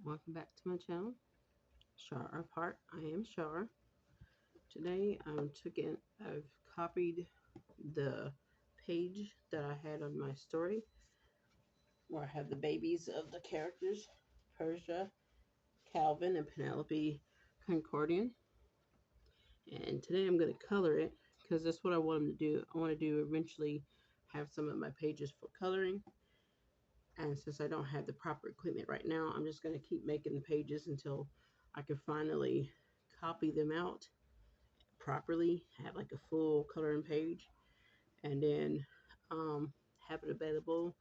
Welcome back to my channel, Shar of Heart. I am Shar. Today I've copied the page that I had on my story where I have the babies of the characters, Persia, Calvin, and Penelope Concordian. And today I'm going to color it because that's what I want them to do. I want to eventually have some of my pages for coloring. And since I don't have the proper equipment right now, I'm just going to keep making the pages until I can finally copy them out properly, have like a full coloring page, and then have it available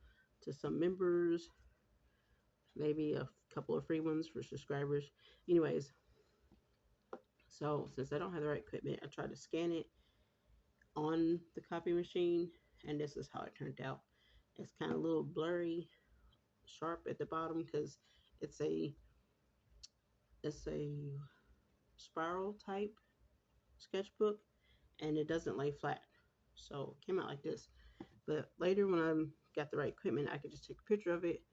to some members, maybe a couple of free ones for subscribers. Anyways, so since I don't have the right equipment, I tried to scan it on the copy machine, and this is how it turned out. It's kind of a little blurry, sharp at the bottom because it's a spiral type sketchbook, and it doesn't lay flat, so it came out like this. But later when I got the right equipment, I could just take a picture of it.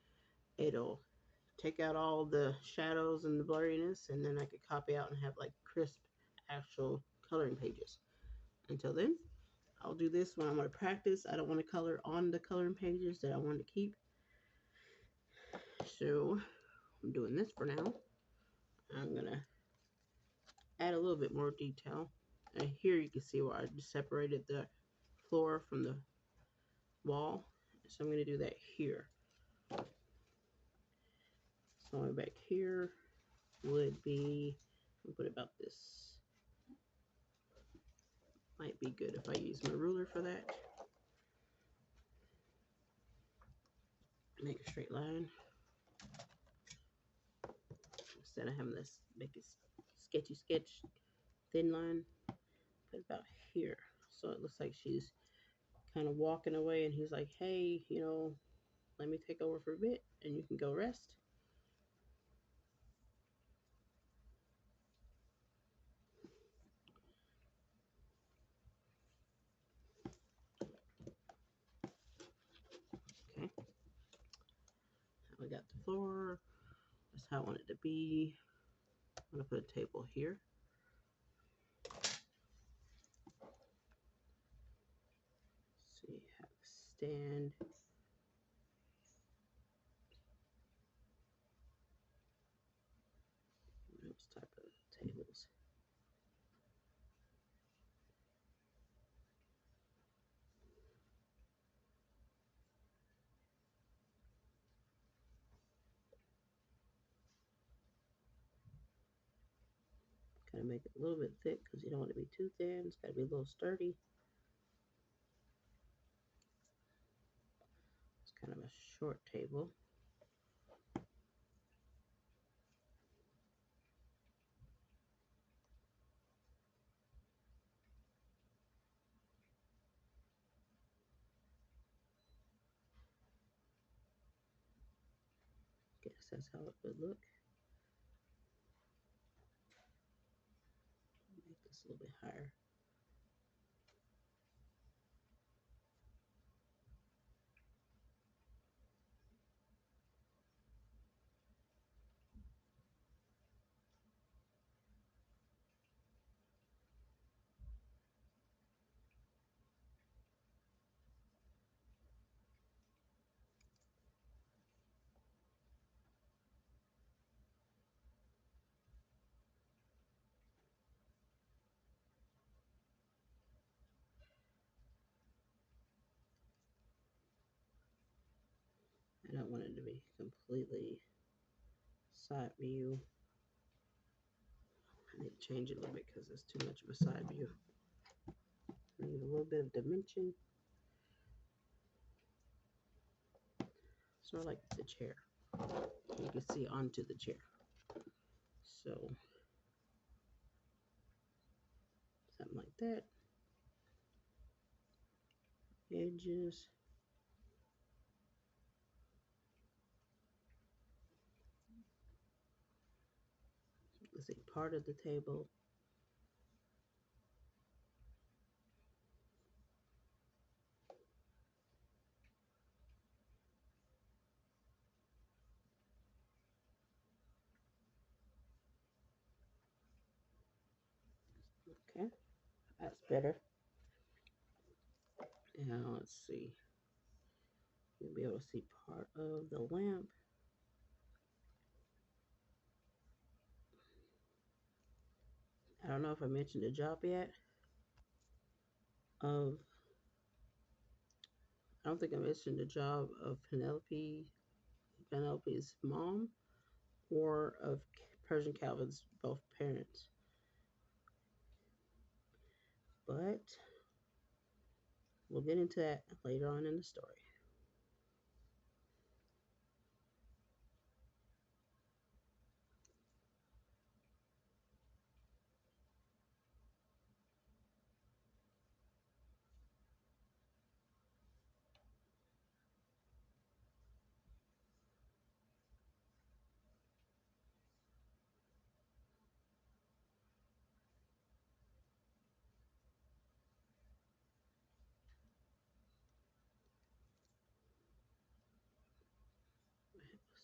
It'll take out all the shadows and the blurriness, and then I could copy out and have like crisp actual coloring pages. Until then, I'll do this when I want to practice. I don't want to color on the coloring pages that I want to keep. So I'm doing this for now. I'm going to add a little bit more detail. And here you can see where I just separated the floor from the wall. So I'm going to do that here. So back here would be, I'll put about this. Might be good if I use my ruler for that. Make a straight line. Instead of having this make a sketch thin line, put about here. So it looks like she's kind of walking away and he's like, hey, let me take over for a bit and you can go rest. Okay. Now we got the floor. That's how I want it to be. I'm going to put a table here. See, have a stand. Those type of tables. Kind of make it a little bit thick because you don't want it to be too thin. It's got to be a little sturdy. It's kind of a short table. Guess that's how it would look. Make this a little bit higher. I don't want it to be completely side view. I need to change it a little bit because it's too much of a side view. I need a little bit of dimension. Sort of like the chair. You can see onto the chair. So, something like that. Edges. Let's see, part of the table. Okay, that's better. Now let's see. You'll be able to see part of the lamp. I don't know if I mentioned the job yet of, I don't think I mentioned the job of Penelope's mom, or of Persian Calvin's both parents. But we'll get into that later on in the story.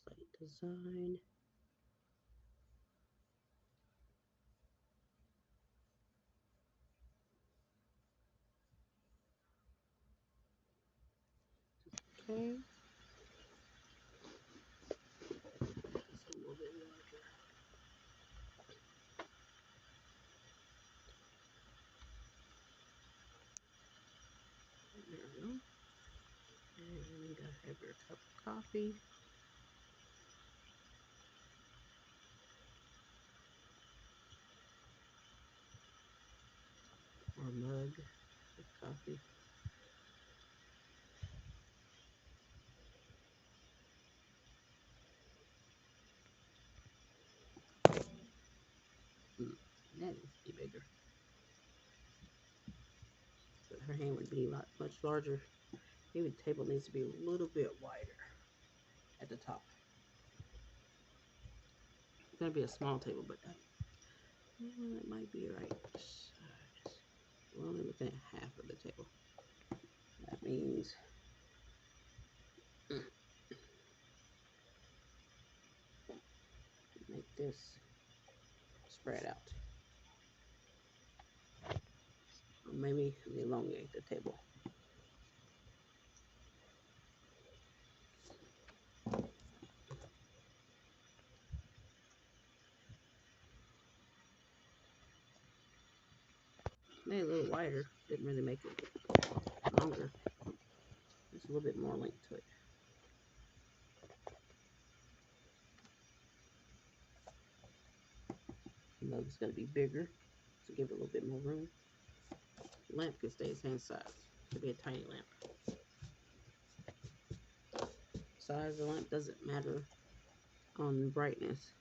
Slight design. Okay. It's a little bit larger. There we go. And I have your cup of coffee. Or mug of coffee. That needs to be bigger. But her hand would be a lot much larger. Maybe the table needs to be a little bit wider at the top. It's gonna be a small table, but it might be right size. We're only looking at half of the table. That means make this spread out. Or maybe elongate the table. Made it a little wider. Didn't really make it longer. There's a little bit more length to it. The mug's gonna be bigger to give it a little bit more room. The lamp can stay the same size. It could be a tiny lamp. Size of the lamp doesn't matter on brightness.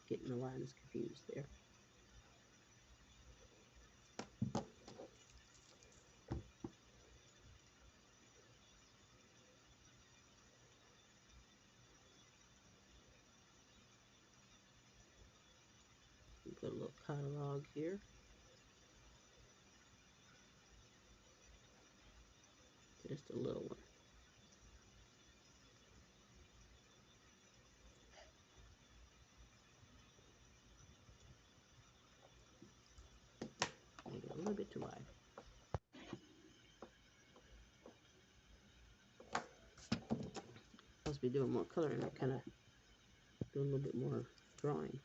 Getting the lines confused there. Put a little catalog here. Just a little one. Make it a little bit too wide. Supposed to be doing more coloring. I kind of do a little bit more drawing.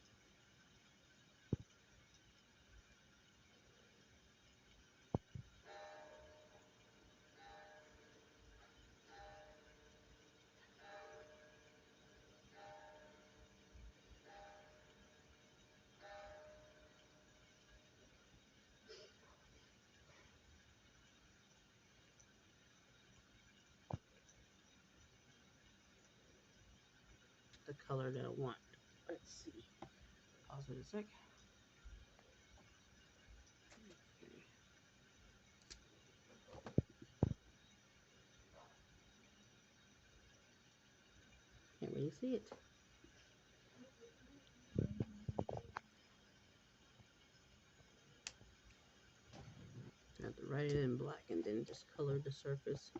The color that I want. Let's see. Pause it a sec. Okay. Can't really see it. write it in black and then just color the surface.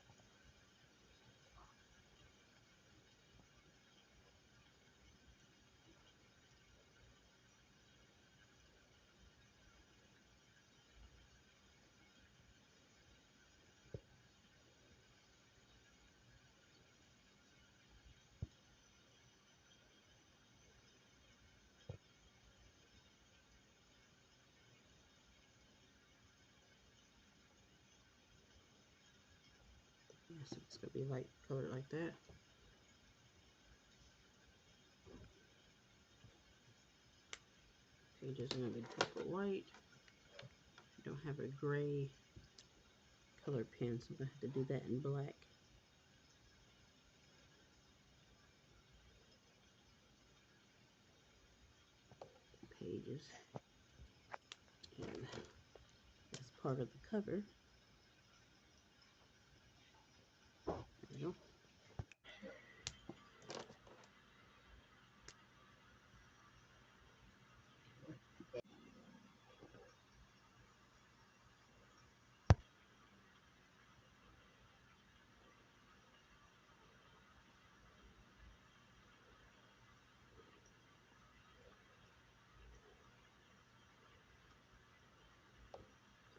Yes, it's going to be light colored like that. Pages are going to be double white. I don't have a gray color pen, so I'm going to have to do that in black. Pages. And that's part of the cover. There we go.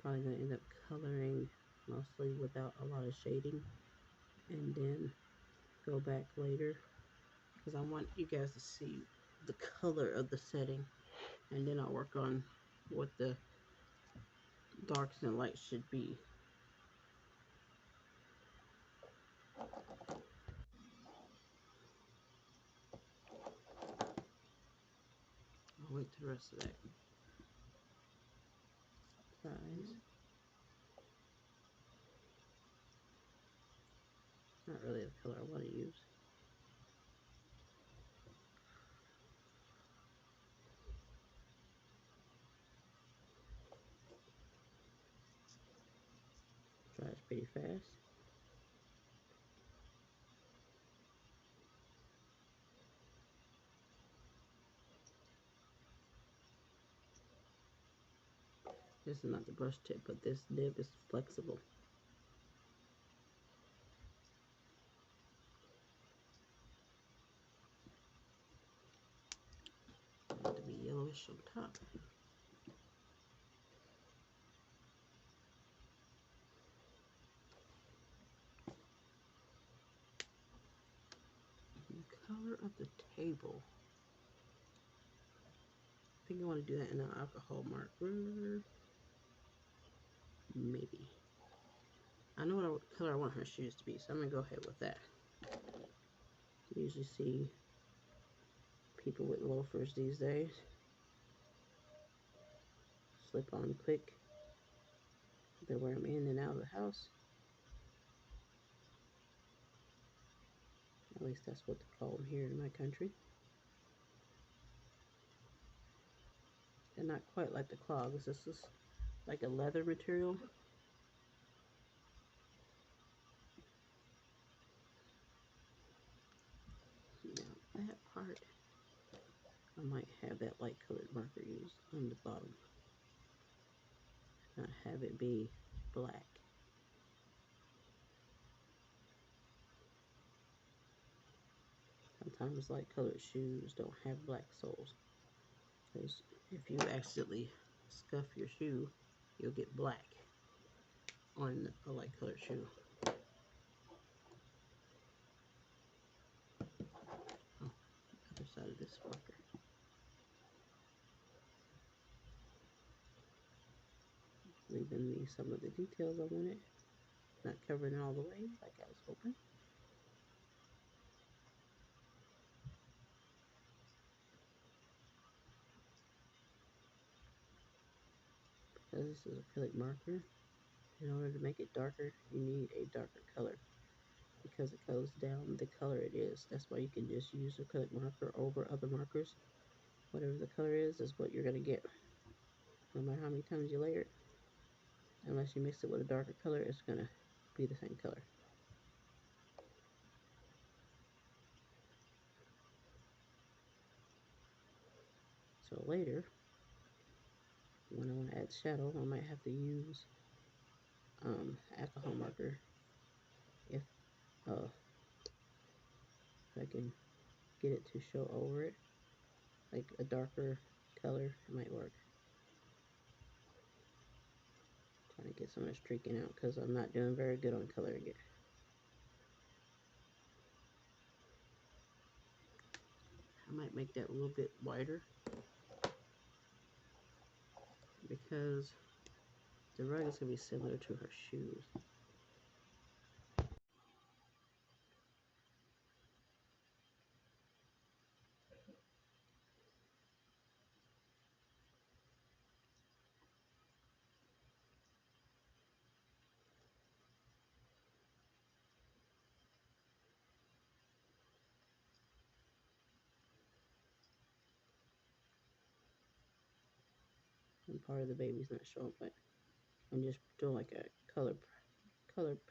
Probably going to end up coloring mostly without a lot of shading, and then go back later because I want you guys to see the color of the setting, and then I'll work on what the darks and lights should be. I'll wait till the rest of that dries. It's not really the color I want to use. Dries pretty fast. This is not the brush tip, but this nib is flexible. To be yellowish on top. The color of the table. I think I want to do that in an alcohol marker. Maybe. I know what color I want her shoes to be, so I'm going to go ahead with that. You usually see people with loafers these days. Slip on quick. They wear them in and out of the house. At least that's what they call them here in my country. They're not quite like the clogs. This is like a leather material. Now that part, I might have that light colored marker used on the bottom. Not have it be black. Sometimes light colored shoes don't have black soles. Because if you accidentally scuff your shoe, you'll get black on a light colored shoe. Oh, other side of this marker. Leaving me some of the details I wanted. Not covering it all the way like I was hoping. Because this is acrylic marker, in order to make it darker, you need a darker color. Because it goes down the color it is. That's why you can just use acrylic marker over other markers. Whatever the color is what you're going to get. No matter how many times you layer it. Unless you mix it with a darker color, it's going to be the same color. So later, when I want to add shadow, I might have to use alcohol marker. If uh, if I can get it to show over it, like a darker color, it might work. Trying to get some of the streaking out because I'm not doing very good on coloring it. I might make that a little bit wider because the rug is going to be similar to her shoes. And part of the baby's not showing, but I'm just doing like a color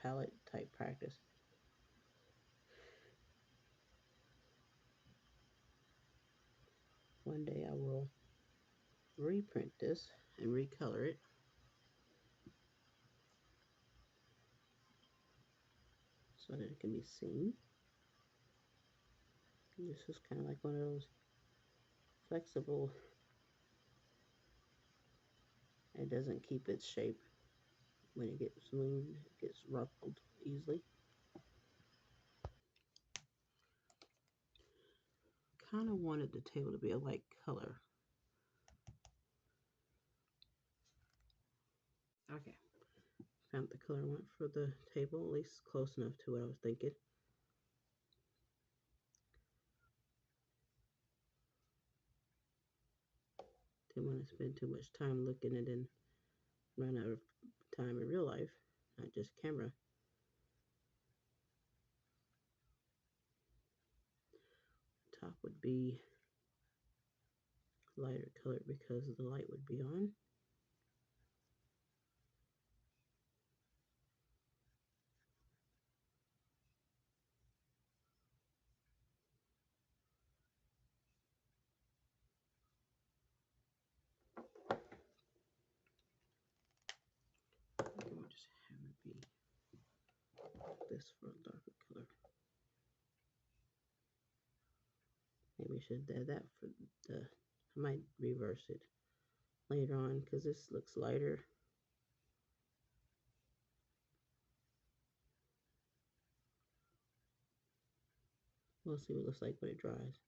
palette type practice. One day I will reprint this and recolor it. So that it can be seen. This is kind of like one of those flexible, it doesn't keep its shape. When it gets moved, it gets ruffled easily. Kind of wanted the table to be a light color. Okay, found the color I want for the table, at least close enough to what I was thinking. Didn't want to spend too much time looking and then run out of time in real life, not just camera. Top would be lighter color because the light would be on. I think I'm just have it be this for a darker color. Maybe I should add that for the, I might reverse it later on because this looks lighter. We'll see what it looks like when it dries.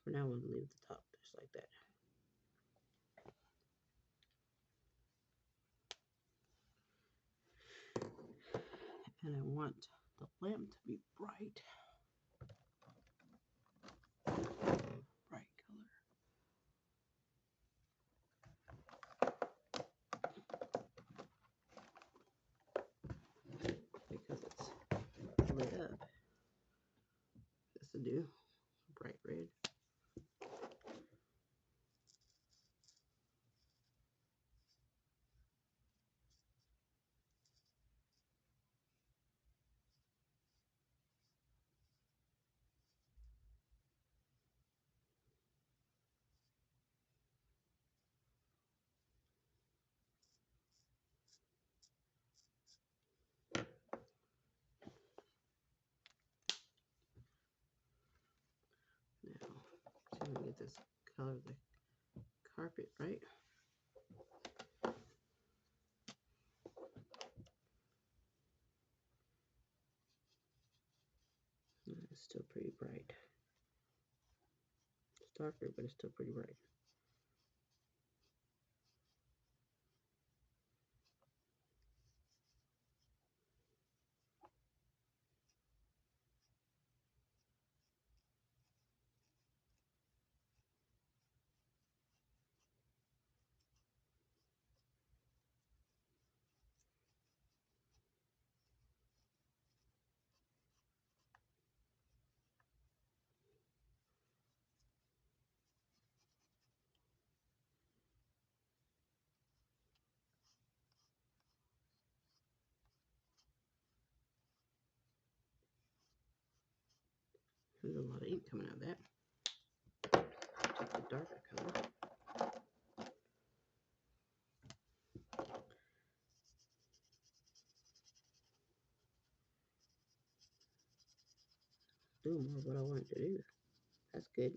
For now, I'm going to leave the top just like that. And I want the lamp to be bright. Bright color. Because it's lit up. This to do. Bright red. Now, see if I can get this color of the carpet right. It's still pretty bright. It's darker, but it's still pretty bright. There's a lot of ink coming out of that. Take the darker color. do more of what I wanted to do. That's good.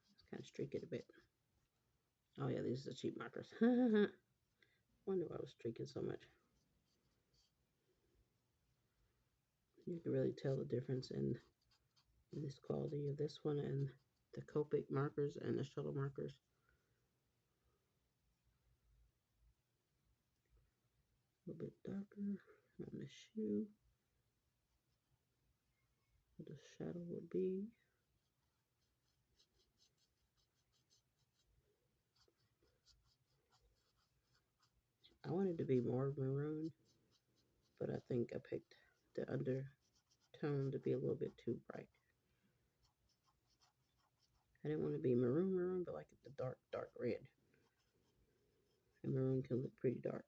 Let's kind of streak it a bit. Oh yeah, these are the cheap markers. Wonder why I was streaking so much. You can really tell the difference in this quality of this one and the Copic markers and the shuttle markers. A little bit darker on the shoe. What the shadow would be. I wanted to be more maroon, but I think I picked the undertone to be a little bit too bright. I didn't want to be maroon, but like the dark red. And maroon can look pretty dark.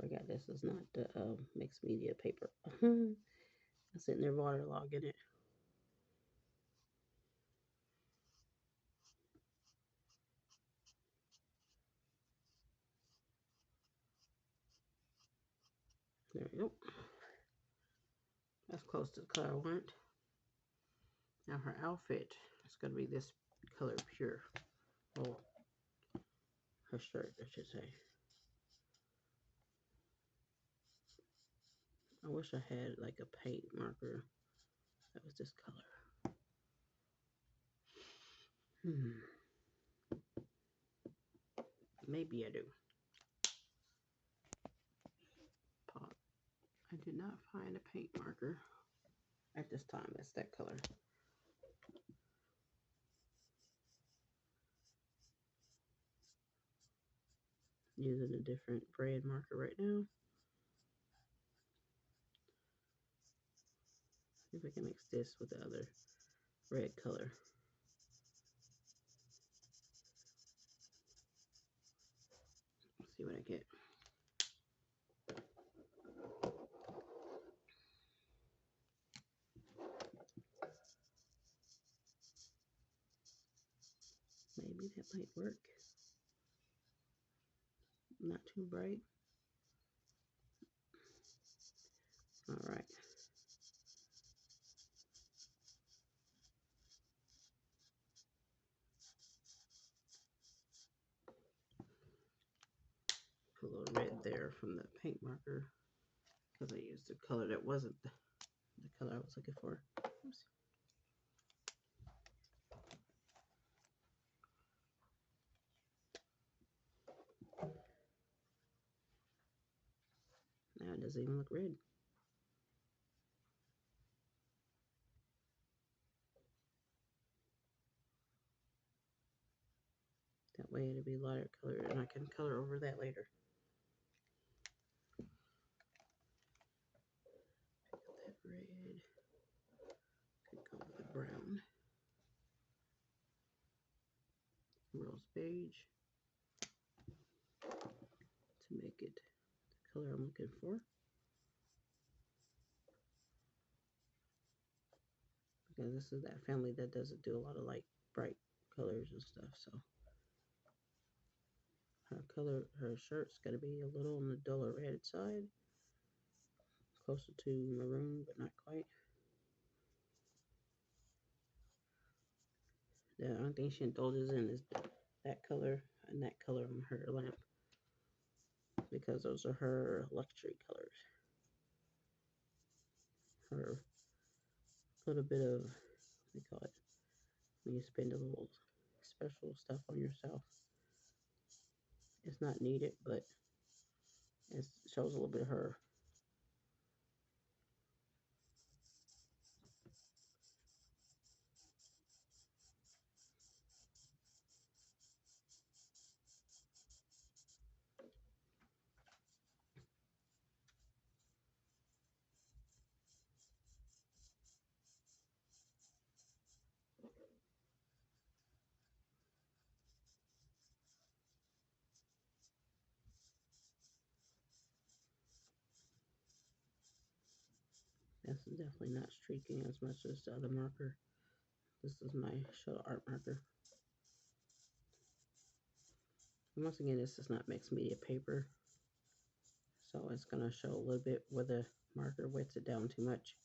Forgot this is not the mixed media paper. I'm sitting there waterlogging it. There we go. That's close to the color I want. Now her outfit is going to be this color pure. Oh, her shirt, I should say. I wish I had like a paint marker that was this color. Maybe I do. Pop. I did not find a paint marker at this time. That's that color. Using a different brand marker right now. See if I can mix this with the other red color. Let's see what I get. Maybe that might work. Not too bright. All right. Put a little red there from the paint marker because I used a color that wasn't the color I was looking for. Oops. Now it doesn't even look red. That way it'll be lighter color and I can color over that later. Pick up that red. Could go with the brown. Rose beige to make it the color I'm looking for. Because this is that family that doesn't do a lot of like bright colors and stuff, so her shirt's gonna be a little on the duller red side, closer to maroon, but not quite. The only thing she indulges in is that color and that color on her lamp, because those are her luxury colors. Her little bit of, what do you call it, when you spend a little special stuff on yourself. It's not needed, but it shows a little bit of her. It's definitely not streaking as much as the other marker. This is my Shuttle Art marker. And once again, this is not mixed media paper, so it's going to show a little bit where the marker wets it down too much.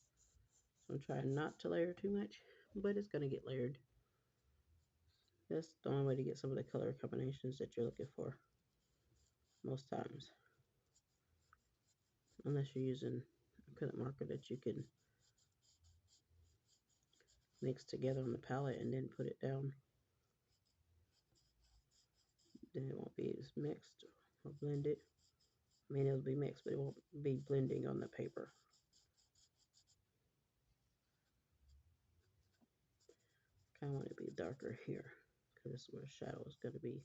So I'm trying not to layer too much, but it's going to get layered. That's the only way to get some of the color combinations that you're looking for most times. Unless you're using acrylic marker that you can mix together on the palette and then put it down. Then it won't be as mixed or blended. I mean, it'll be mixed, but it won't be blending on the paper. Kind of want it to be darker here because this is where the shadow is going to be.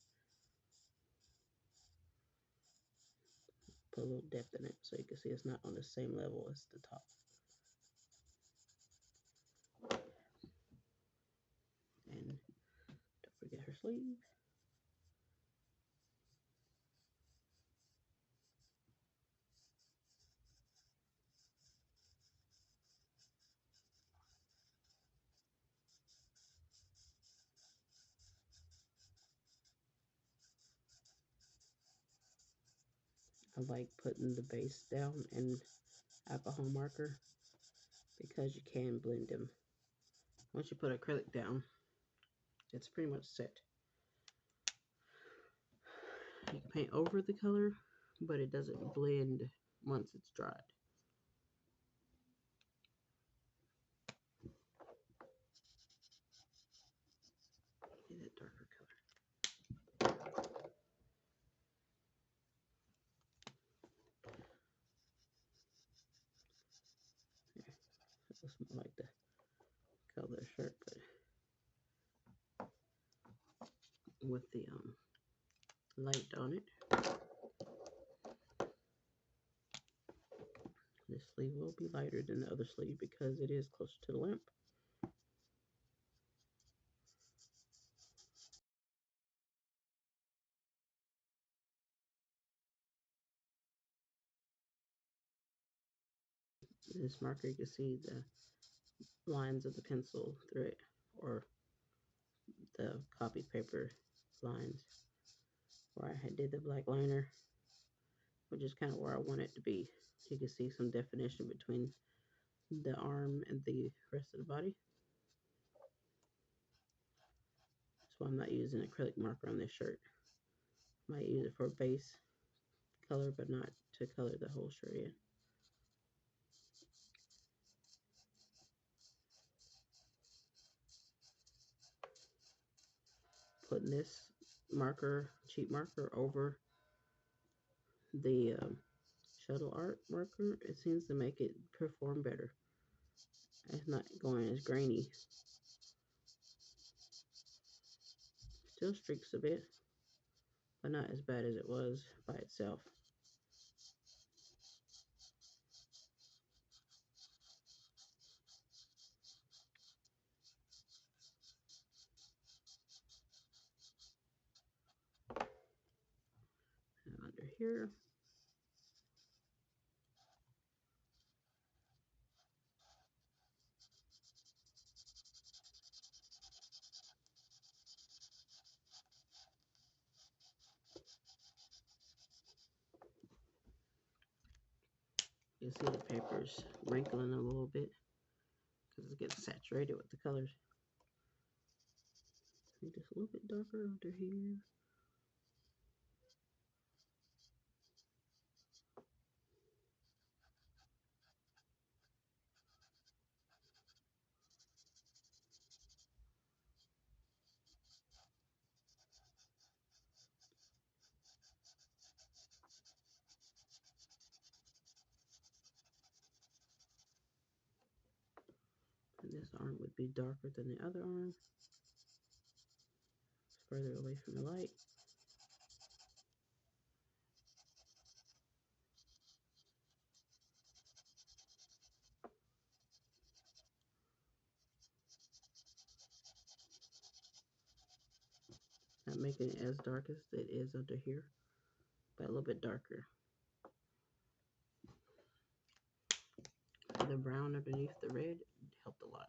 Put a little depth in it so you can see it's not on the same level as the top. And don't forget her sleeve. I like putting the base down in alcohol marker because you can blend them. Once you put acrylic down, it's pretty much set. You can paint over the color, but it doesn't blend once it's dried. Get that darker color. Yeah, that looks more like the color of the shirt, but with the light on it. This sleeve will be lighter than the other sleeve because it is closer to the lamp. This marker, you can see the lines of the pencil through it, or the copy paper lines where I did the black liner, which is kind of where I want it to be. You can see some definition between the arm and the rest of the body. That's why I'm not using acrylic marker on this shirt. I might use it for base color, but not to color the whole shirt in. Putting this marker, cheap marker, over the Shuttle Art marker, it seems to make it perform better. It's not going as grainy. Still streaks a bit, but not as bad as it was by itself. And under here, you see the paper's wrinkling a little bit because it's getting saturated with the colors. Make this a little bit darker under here. And this arm would be darker than the other arm. It's further away from the light. Not making it as dark as it is under here, but a little bit darker. the brown underneath the red helped a lot.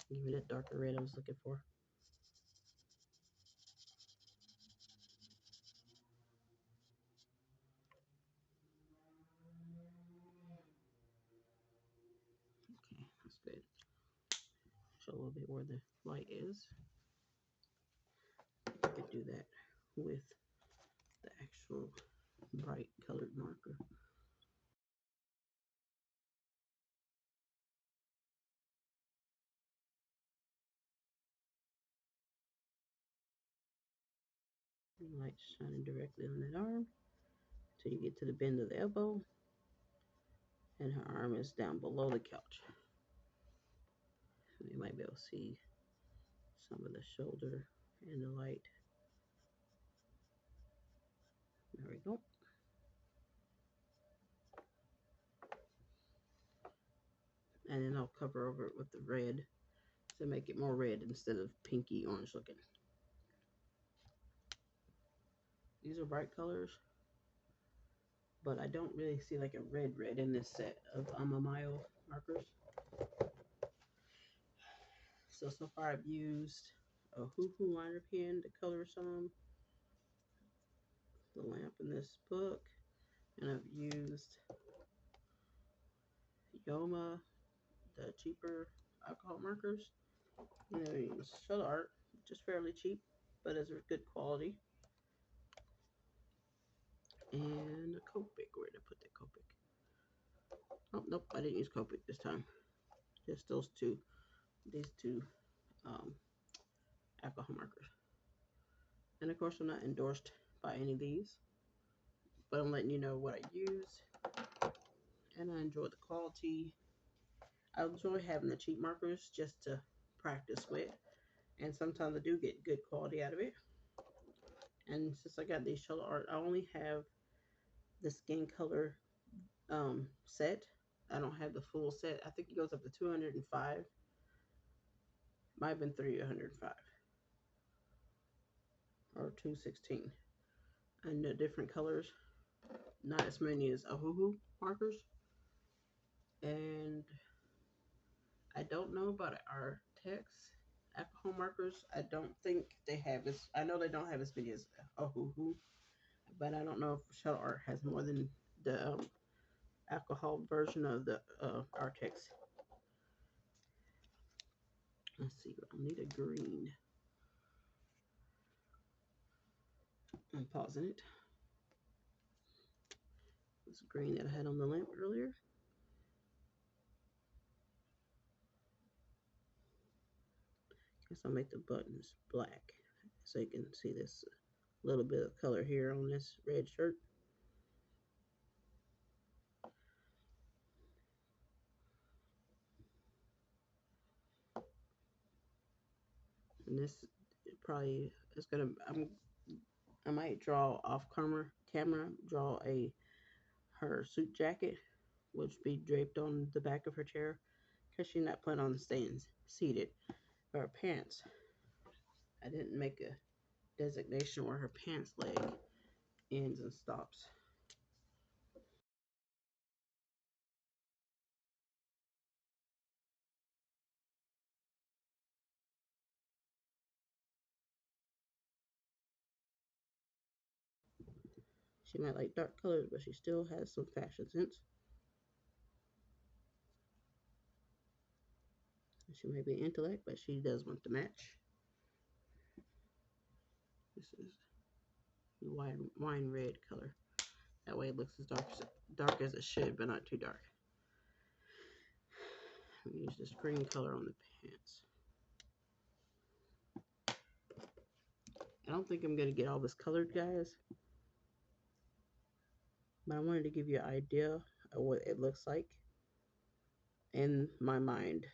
Give me that darker red I was looking for. Okay, that's good. Show a little bit where the light is. I could do that with the actual bright colored marker. Light shining directly on that arm till you get to the bend of the elbow, and her arm is down below the couch. So you might be able to see some of the shoulder and the light. There we go. And then I'll cover over it with the red to make it more red instead of pinky orange looking. These are bright colors, but I don't really see like a red in this set of Amamayo markers. So far I've used a Hoo liner pen to color some, the lamp in this book, and I've used Yoma, the cheaper alcohol markers. And I use Shell Art, which is fairly cheap, but is good quality. And a Copic. Where did I put that Copic? Oh, nope, I didn't use Copic this time. Just these two alcohol markers. And of course, I'm not endorsed by any of these, but I'm letting you know what I use. And I enjoy the quality. I enjoy having the cheap markers just to practice with. And sometimes I do get good quality out of it. And since I got these Shell Art, I only have the skin color set. I don't have the full set. I think it goes up to 205. Might have been 305 or 216. And the different colors, not as many as Ohuhu markers. And I don't know about our text alcohol markers. I don't think they have as, I know they don't have as many as Ohuhu, but I don't know if Shell Art has more than the alcohol version of the Artex. Let's see, I'll need a green. I'm pausing it. This green that I had on the lamp earlier. Guess I'll make the buttons black so you can see this little bit of color here on this red shirt. And this probably is gonna, I might draw off camera, draw her suit jacket, which be draped on the back of her chair, because she's not planning on staying seated. Her pants, I didn't make a designation where her pants leg ends and stops. She might like dark colors, but she still has some fashion sense. She may be intellect, but she does want to match. This is the wine red color. That way it looks as dark as it should, but not too dark. Use this green color on the pants. I don't think I'm going to get all this colored, guys. But I wanted to give you an idea of what it looks like in my mind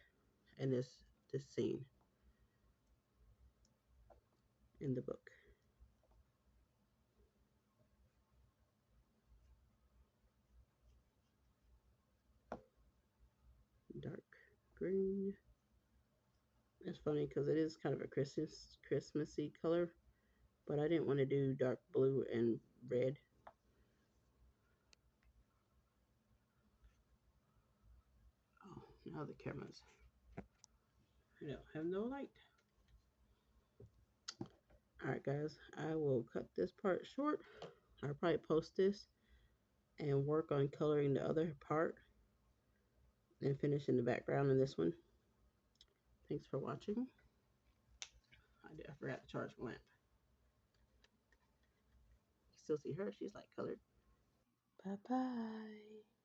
in this scene in the book. Dark green. It's funny because it is kind of a Christmassy color, but I didn't want to do dark blue and red. Oh, other cameras. I don't have no light. Alright guys, I will cut this part short. I'll probably post this and work on coloring the other part and finishing the background in this one. Thanks for watching. I forgot to charge my lamp. You still see her, she's like colored. Bye bye.